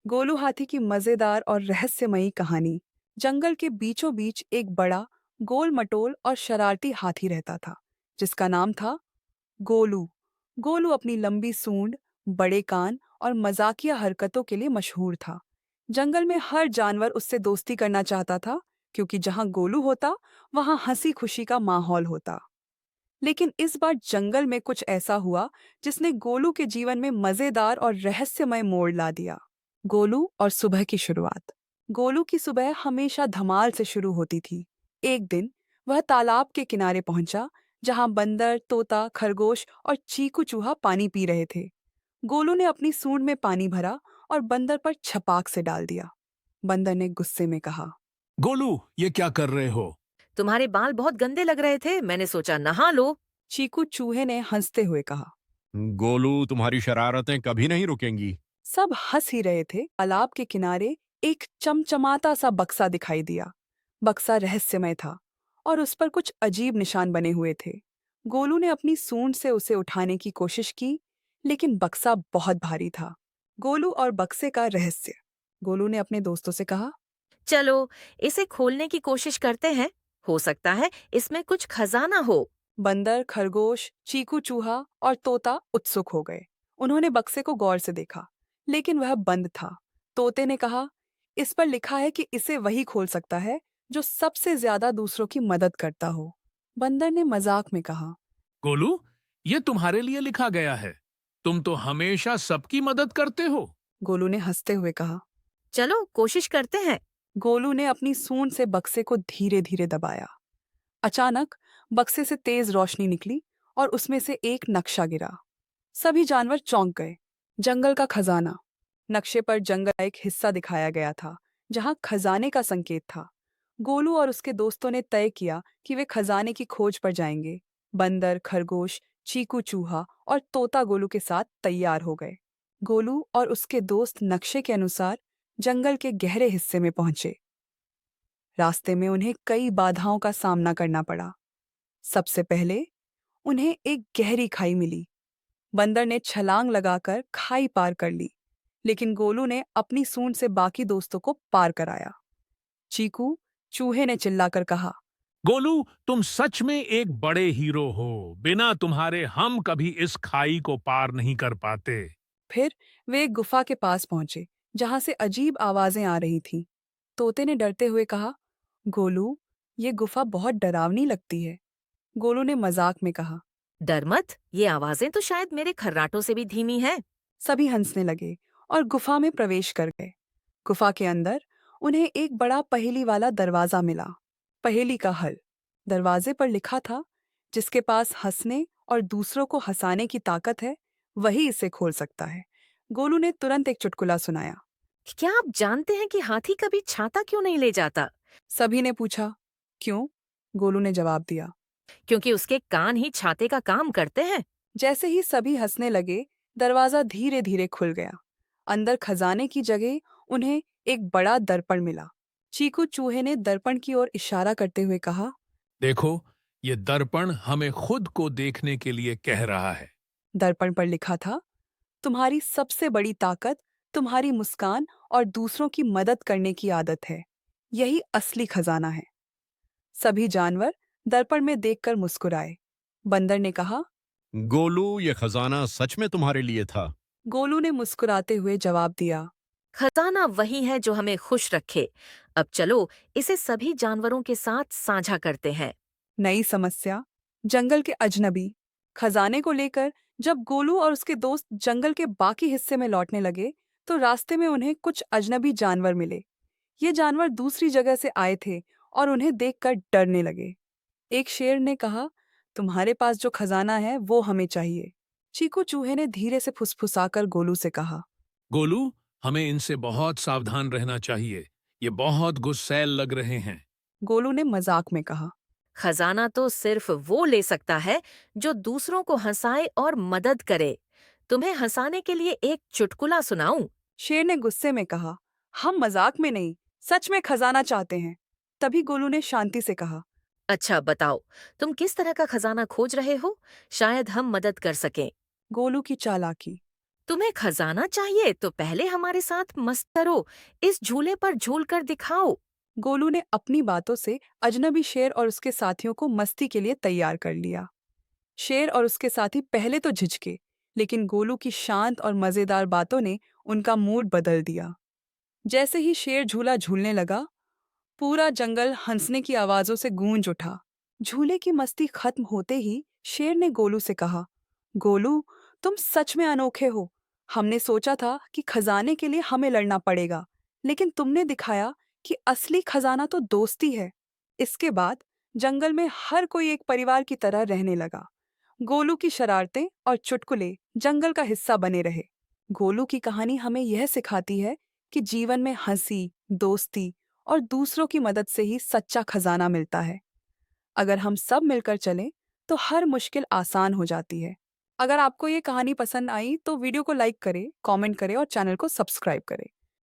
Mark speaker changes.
Speaker 1: गोलू हाथी की मजेदार और रहस्यमयी कहानी। जंगल के बीचों बीच एक बड़ा, गोल मटोल और शरारती हाथी रहता था, जिसका नाम था गोलू। गोलू अपनी लंबी सूंड, बड़े कान और मजाकिया हरकतों के लिए मशहूर था। जंगल में हर जानवर उससे दोस्ती करना चाहता था, क्योंकि जहां गोलू होता, वहां हंसी खुशी का माहौल होता। लेकिन इस बार जंगल में कुछ ऐसा हुआ जिसने गोलू के जीवन में मजेदार और रहस्यमय मोड़ ला दिया। गोलू और सुबह की शुरुआत। गोलू की सुबह हमेशा धमाल से शुरू होती थी। एक दिन वह तालाब के किनारे पहुंचा, जहां बंदर, तोता, खरगोश और चीकू चूहा पानी पी रहे थे। गोलू ने अपनी सूंड में पानी भरा और बंदर पर छपाक से डाल दिया। बंदर ने गुस्से में कहा,
Speaker 2: गोलू, ये क्या कर रहे हो?
Speaker 3: तुम्हारे बाल बहुत गंदे लग रहे थे, मैंने सोचा नहा लो।
Speaker 1: चीकू चूहे ने हंसते हुए कहा।
Speaker 2: गोलू, तुम्हारी शरारतें कभी नहीं रुकेंगी।
Speaker 1: सब हंस ही रहे थे। तालाब के किनारे एक चमचमाता सा बक्सा दिखाई दिया। बक्सा रहस्यमय था और उस पर कुछ अजीब निशान बने हुए थे। गोलू ने अपनी सूंड से उसे उठाने की कोशिश की, लेकिन बक्सा बहुत भारी था। गोलू और बक्से का रहस्य। गोलू ने अपने दोस्तों से कहा।
Speaker 3: चलो, इसे खोलने की कोशिश करते हैं। हो सकता है इसमें कुछ खजाना हो।
Speaker 1: बंदर, खरगोश, चीकू चूहा और तोता उत्सुक हो गए। उन्होंने बक्से को गौर से देखा, लेकिन वह बंद था। तोते ने कहा, इस पर लिखा है कि इसे वही खोल सकता है जो सबसे ज्यादा दूसरों की मदद करता हो। बंदर ने मजाक में कहा।
Speaker 2: गोलू, ये तुम्हारे लिए लिखा गया है। तुम तो हमेशा सबकी मदद करते हो।
Speaker 1: गोलू ने हंसते हुए कहा।
Speaker 3: चलो, कोशिश करते हैं।
Speaker 1: गोलू ने अपनी सूंड से बक्से को धीरे धीरे दबाया। अचानक बक्से से तेज रोशनी निकली और उसमें से एक नक्शा गिरा। सभी जानवर चौंक गए। जंगल का खजाना। नक्शे पर जंगल का एक हिस्सा दिखाया गया था, जहां खजाने का संकेत था। गोलू और उसके दोस्तों ने तय किया कि वे खजाने की खोज पर जाएंगे। बंदर, खरगोश, चीकू चूहा और तोता गोलू के साथ तैयार हो गए। गोलू और उसके दोस्त नक्शे के अनुसार जंगल के गहरे हिस्से में पहुंचे। रास्ते में उन्हें कई बाधाओं का सामना करना पड़ा। सबसे पहले उन्हें एक गहरी खाई मिली। बंदर ने छलांग लगाकर खाई पार कर ली, लेकिन गोलू ने अपनी सूंड से बाकी दोस्तों को पार कराया। चीकू चूहे ने चिल्लाकर कहा।
Speaker 2: गोलू, तुम सच में एक बड़े हीरो हो। बिना तुम्हारे हम कभी इस खाई को पार नहीं कर पाते।
Speaker 1: फिर वे एक गुफा के पास पहुंचे, जहां से अजीब आवाजें आ रही थीं। तोते ने डरते हुए कहा, गोलू, ये गुफा बहुत डरावनी लगती है। गोलू ने मजाक में कहा।
Speaker 3: डर मत, ये आवाजें तो शायद मेरे खर्राटों से भी धीमी है।
Speaker 1: सभी हंसने लगे और गुफा में प्रवेश कर गए। गुफा के अंदर उन्हें एक बड़ा पहेली वाला दरवाजा मिला। पहेली का हल। दरवाजे पर लिखा था, जिसके पास हंसने और दूसरों को हंसाने की ताकत है, वही इसे खोल सकता है। गोलू ने तुरंत एक चुटकुला सुनाया।
Speaker 3: क्या आप जानते हैं कि हाथी कभी छाता क्यों नहीं ले जाता?
Speaker 1: सभी ने पूछा, क्यों? गोलू ने जवाब दिया।
Speaker 3: क्योंकि उसके कान ही छाते का काम करते हैं।
Speaker 1: जैसे ही सभी हंसने लगे, दरवाजा धीरे धीरे खुल गया। अंदर खजाने की जगह उन्हें एक बड़ा दर्पण मिला। चीकू चूहे ने दर्पण की ओर इशारा करते हुए कहा।
Speaker 2: देखो, ये दर्पण हमें खुद को देखने के लिए कह रहा है।
Speaker 1: दर्पण पर लिखा था, तुम्हारी सबसे बड़ी ताकत तुम्हारी मुस्कान और दूसरों की मदद करने की आदत है। यही असली खजाना है। सभी जानवर दर्पण में देखकर मुस्कुराए। बंदर ने कहा।
Speaker 2: गोलू, ये खजाना सच में तुम्हारे लिए था।
Speaker 1: गोलू ने मुस्कुराते हुए जवाब दिया।
Speaker 3: खजाना वही है जो हमें खुश रखे। अब चलो, इसे सभी जानवरों के साथ साझा करते हैं।
Speaker 1: नई समस्या। जंगल के अजनबी। खजाने को लेकर जब गोलू और उसके दोस्त जंगल के बाकी हिस्से में लौटने लगे, तो रास्ते में उन्हें कुछ अजनबी जानवर मिले। ये जानवर दूसरी जगह से आए थे और उन्हें देखकर डरने लगे। एक शेर ने कहा, तुम्हारे पास जो खजाना है वो हमें चाहिए। चीकू चूहे ने धीरे से फुसफुसाकर गोलू से कहा।
Speaker 2: गोलू, हमें इनसे बहुत सावधान रहना चाहिए। ये बहुत गुस्सैल लग रहे हैं।
Speaker 1: गोलू ने मजाक में कहा।
Speaker 3: खजाना तो सिर्फ वो ले सकता है जो दूसरों को हंसाए और मदद करे। तुम्हें हंसाने के लिए एक चुटकुला सुनाऊं?
Speaker 1: शेर ने गुस्से में कहा, हम मजाक में नहीं, सच में खजाना चाहते हैं। तभी गोलू ने शांति से कहा।
Speaker 3: अच्छा बताओ, तुम किस तरह का खजाना खोज रहे हो? शायद हम मदद कर सकें।
Speaker 1: गोलू की चालाकी।
Speaker 3: तुम्हें खजाना चाहिए तो पहले हमारे साथ मस्त करो, इस झूले पर झूल कर दिखाओ।
Speaker 1: गोलू ने अपनी बातों से अजनबी शेर और उसके साथियों को मस्ती के लिए तैयार कर लिया। शेर और उसके साथी पहले तो झिझके, लेकिन गोलू की शांत और मजेदार बातों ने उनका मूड बदल दिया। जैसे ही शेर झूला झूलने लगा, पूरा जंगल हंसने की आवाजों से गूंज उठा। झूले की मस्ती खत्म होते ही शेर ने गोलू से कहा, गोलू, तुम सच में अनोखे हो। हमने सोचा था कि खजाने के लिए हमें लड़ना पड़ेगा, लेकिन तुमने दिखाया कि असली खजाना तो दोस्ती है। इसके बाद जंगल में हर कोई एक परिवार की तरह रहने लगा। गोलू की शरारतें और चुटकुले जंगल का हिस्सा बने रहे। गोलू की कहानी हमें यह सिखाती है कि जीवन में हंसी, दोस्ती और दूसरों की मदद से ही सच्चा खजाना मिलता है। अगर हम सब मिलकर चलें, तो हर मुश्किल आसान हो जाती है। अगर आपको ये कहानी पसंद आई तो वीडियो को लाइक करें, कमेंट करें और चैनल को सब्सक्राइब करें।